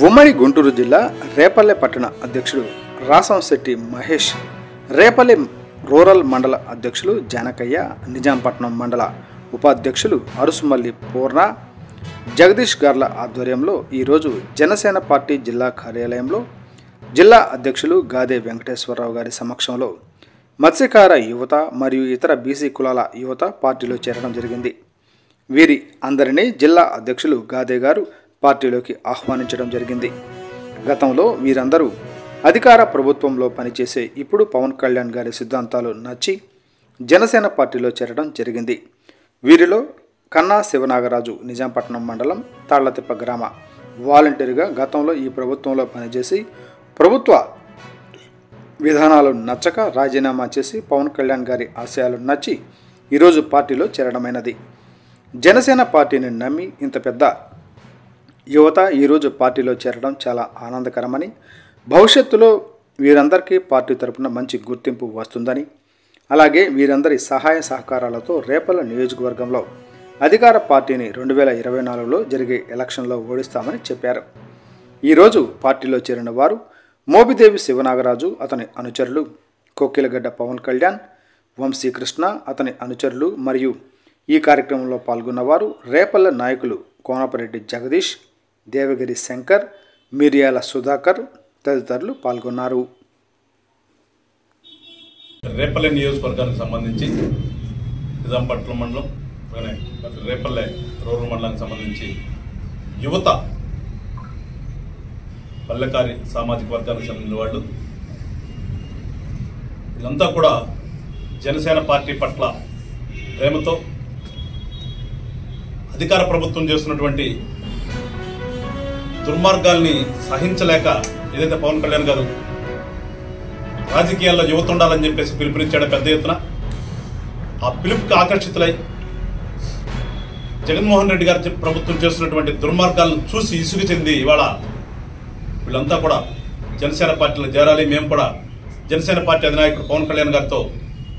ఉమ్మడి గుంటూరు జిల్లా రేపల్లె పట్టణ అధ్యక్షుడు రాసంశెట్టి మహేష్, రేపల్లె రూరల్ మండల అధ్యక్షులు జానకయ్య, నిజాంపట్నం మండల ఉపాధ్యక్షులు అరుసుమల్లి పూర్ణ, జగదీష్ గార్ల ఆధ్వర్యంలో ఈరోజు జనసేన పార్టీ జిల్లా కార్యాలయంలో జిల్లా అధ్యక్షులు గాదే వెంకటేశ్వరరావు గారి సమక్షంలో మత్స్యకార యువత మరియు ఇతర బీసీ కులాల యువత పార్టీలో చేరడం జరిగింది. వీరి అందరినీ జిల్లా అధ్యక్షులు గాదే గారు పార్టీలోకి ఆహ్వానించడం జరిగింది. గతంలో వీరందరూ అధికార ప్రభుత్వంలో పనిచేసే ఇప్పుడు పవన్ కళ్యాణ్ గారి సిద్ధాంతాలు నచ్చి జనసేన పార్టీలో చేరడం జరిగింది. వీరిలో కన్నా శివనాగరాజు నిజాంపట్నం మండలం తాళ్లతిప్ప గ్రామ వాలంటీర్గా గతంలో ఈ ప్రభుత్వంలో పనిచేసి ప్రభుత్వ విధానాలు నచ్చక రాజీనామా చేసి పవన్ కళ్యాణ్ గారి ఆశయాలు నచ్చి ఈరోజు పార్టీలో చేరడమైనది. జనసేన పార్టీని నమ్మి ఇంత పెద్ద యువత ఈరోజు పార్టీలో చేరడం చాలా ఆనందకరమని, భవిష్యత్తులో వీరందరికీ పార్టీ తరపున మంచి గుర్తింపు వస్తుందని, అలాగే వీరందరి సహాయ సహకారాలతో రేపల్ల నియోజకవర్గంలో అధికార పార్టీని 2024లో జరిగే ఎలక్షన్లో ఓడిస్తామని చెప్పారు. ఈరోజు పార్టీలో చేరిన వారు మోపిదేవి శివనాగరాజు, అతని అనుచరులు, కోకిలగడ్డ పవన్ కళ్యాణ్, వంశీకృష్ణ, అతని అనుచరులు మరియు ఈ కార్యక్రమంలో పాల్గొన్నవారు రేపల్ల నాయకులు కోనపరెడ్డి జగదీష్, దేవగిరి శంకర్, మిర్యాల సుధాకర్ తదితరులు పాల్గొన్నారు. రేపల్లె నియోజకవర్గానికి సంబంధించి నిజాంపట్నం మండలం, రేపల్లె రూరల్ మండలానికి సంబంధించి యువత, పల్లెకారి సామాజిక వర్గానికి చెందిన వాళ్ళు ఇదంతా కూడా జనసేన పార్టీ పట్ల ప్రేమతో అధికార ప్రభుత్వం చేస్తున్నటువంటి దుర్మార్గాల్ని సహించలేక ఏదైతే పవన్ కళ్యాణ్ గారు రాజకీయాల్లో యువత ఉండాలని చెప్పేసి పిలుపునిచ్చాడు పెద్ద ఎత్తున, ఆ పిలుపుకి ఆకర్షితులై జగన్మోహన్ రెడ్డి గారి ప్రభుత్వం చేస్తున్నటువంటి దుర్మార్గాలను చూసి ఇసుగు చెంది ఇవాళ వీళ్ళంతా కూడా జనసేన పార్టీలో చేరాలి, మేము కూడా జనసేన పార్టీ అధినాయకుడు పవన్ కళ్యాణ్ గారితో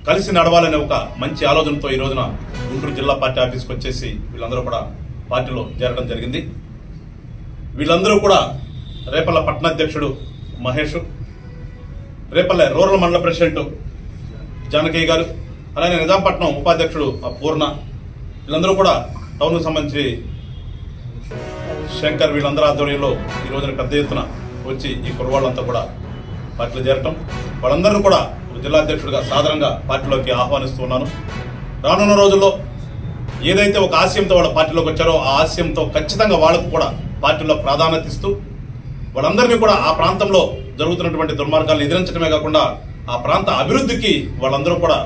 కలిసి నడవాలనే ఒక మంచి ఆలోచనతో ఈ రోజున గుంటూరు జిల్లా పార్టీ ఆఫీస్కి వచ్చేసి వీళ్ళందరూ కూడా పార్టీలో చేరడం జరిగింది. వీళ్ళందరూ కూడా రేపల్ల పట్టణ అధ్యక్షుడు మహేష్, రేపల్లె రూరల్ మండల ప్రెసిడెంట్ జానకయ్య గారు, అలాగే నిజాంపట్నం ఉపాధ్యక్షుడు పూర్ణ, వీళ్ళందరూ కూడా టౌన్కు సంబంధించి శంకర్, వీళ్ళందరూ ఆధ్వర్యంలో ఈ రోజున పెద్ద ఎత్తున వచ్చి ఈ కుర్రవాళ్ళంతా కూడా పార్టీలో చేరటం, వాళ్ళందరూ కూడా జిల్లా అధ్యక్షుడిగా సాధారణంగా పార్టీలోకి ఆహ్వానిస్తున్నాను. రానున్న రోజుల్లో ఏదైతే ఒక ఆశయంతో వాళ్ళ పార్టీలోకి వచ్చారో ఆ ఆశయంతో ఖచ్చితంగా వాళ్ళకు కూడా పార్టీలో ప్రాధాన్యత ఇస్తూ వాళ్ళందరినీ కూడా ఆ ప్రాంతంలో జరుగుతున్నటువంటి దుర్మార్గాలను ఎదిరించడమే కాకుండా ఆ ప్రాంత అభివృద్ధికి వాళ్ళందరూ కూడా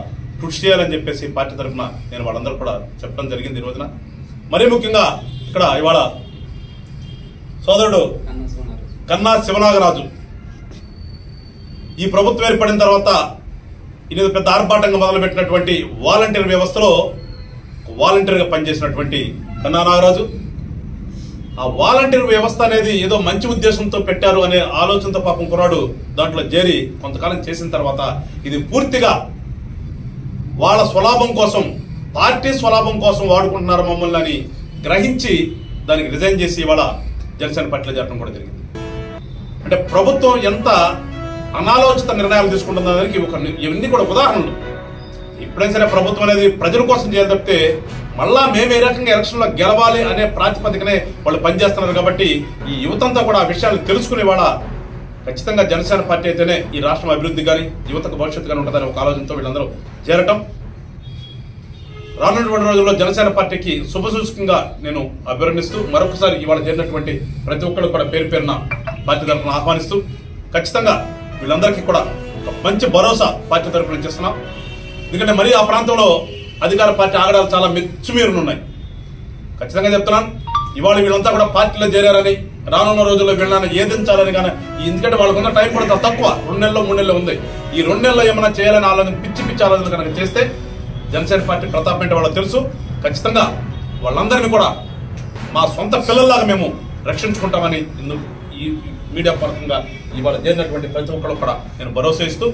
కృషి చేయాలని చెప్పేసి పార్టీ తరఫున నేను వాళ్ళందరూ కూడా చెప్పడం జరిగింది ఈ రోజున. మరీ ముఖ్యంగా ఇక్కడ ఇవాళ సోదరుడు కన్నా శివనాగరాజు ఈ ప్రభుత్వం ఏర్పడిన తర్వాత ఇది పెద్ద ఆర్భాటంగా మొదలుపెట్టినటువంటి వాలంటీర్ వ్యవస్థలో వాలంటీర్గా పనిచేసినటువంటి కన్నా నాగరాజు, ఆ వాలంటీర్ వ్యవస్థ అనేది ఏదో మంచి ఉద్దేశంతో పెట్టారు అనే ఆలోచనతో పాపం కుర్రాడు దాంట్లో చేరి కొంతకాలం చేసిన తర్వాత ఇది పూర్తిగా వాళ్ళ స్వలాభం కోసం, పార్టీ స్వలాభం కోసం వాడుకుంటున్నారు మమ్మల్ని అని గ్రహించి దానికి రిజైన్ చేసి ఇవాళ జనసేన పార్టీలో చేరడం కూడా జరిగింది. అంటే ప్రభుత్వం ఎంత అనాలోచిత నిర్ణయాలు తీసుకుంటున్న దానికి ఇవన్నీ కూడా ఉదాహరణలు. ఎప్పుడైనా సరే ప్రభుత్వం అనేది ప్రజల కోసం చేయాలి తప్పితే మళ్ళా మేము ఏ రకంగా ఎలక్షన్లో గెలవాలి అనే ప్రాతిపదికనే వాళ్ళు పనిచేస్తున్నారు. కాబట్టి ఈ యువతంతా కూడా ఆ విషయాలు తెలుసుకునే వాళ్ళ ఖచ్చితంగా జనసేన పార్టీ అయితేనే ఈ రాష్ట్రం అభివృద్ధి కానీ యువతకు భవిష్యత్తు కానీ ఉంటుందని ఒక ఆలోచనతో వీళ్ళందరూ చేరటం, రానున్నటువంటి రోజుల్లో జనసేన పార్టీకి శుభసూచకంగా నేను అభివర్ణిస్తూ మరొకసారి ఇవాళ చేరినటువంటి ప్రతి ఒక్కరు కూడా పేరు పేరున పార్టీ తరఫున ఆహ్వానిస్తూ ఖచ్చితంగా వీళ్ళందరికీ కూడా ఒక మంచి భరోసా పార్టీ తరఫున ఇచ్చేస్తున్నాం. ఎందుకంటే మరీ ఆ ప్రాంతంలో అధికార పార్టీ ఆగడాలు చాలా మెచ్చుమీరునున్నాయి. ఖచ్చితంగా చెప్తున్నాను, ఇవాళ వీళ్ళంతా కూడా పార్టీలో చేరారని రానున్న రోజుల్లో వీళ్ళని ఏదించాలని కానీ, ఎందుకంటే వాళ్ళకున్న టైం కూడా తక్కువ, 2 నెలలు 3 నెలలు ఉంది. ఈ 2 నెలల్లో ఏమైనా చేయాలని ఆలోచన పిచ్చి ఆలోచన కనుక చేస్తే జనసేన పార్టీ ప్రతాప్ అంటే వాళ్ళకి తెలుసు. ఖచ్చితంగా వాళ్ళందరినీ కూడా మా సొంత పిల్లల్లాగా మేము రక్షించుకుంటామని ఈ మీడియా పరంగా ఇవాళ చేరినటువంటి ప్రతి ఒక్కరు కూడా నేను భరోసా ఇస్తూ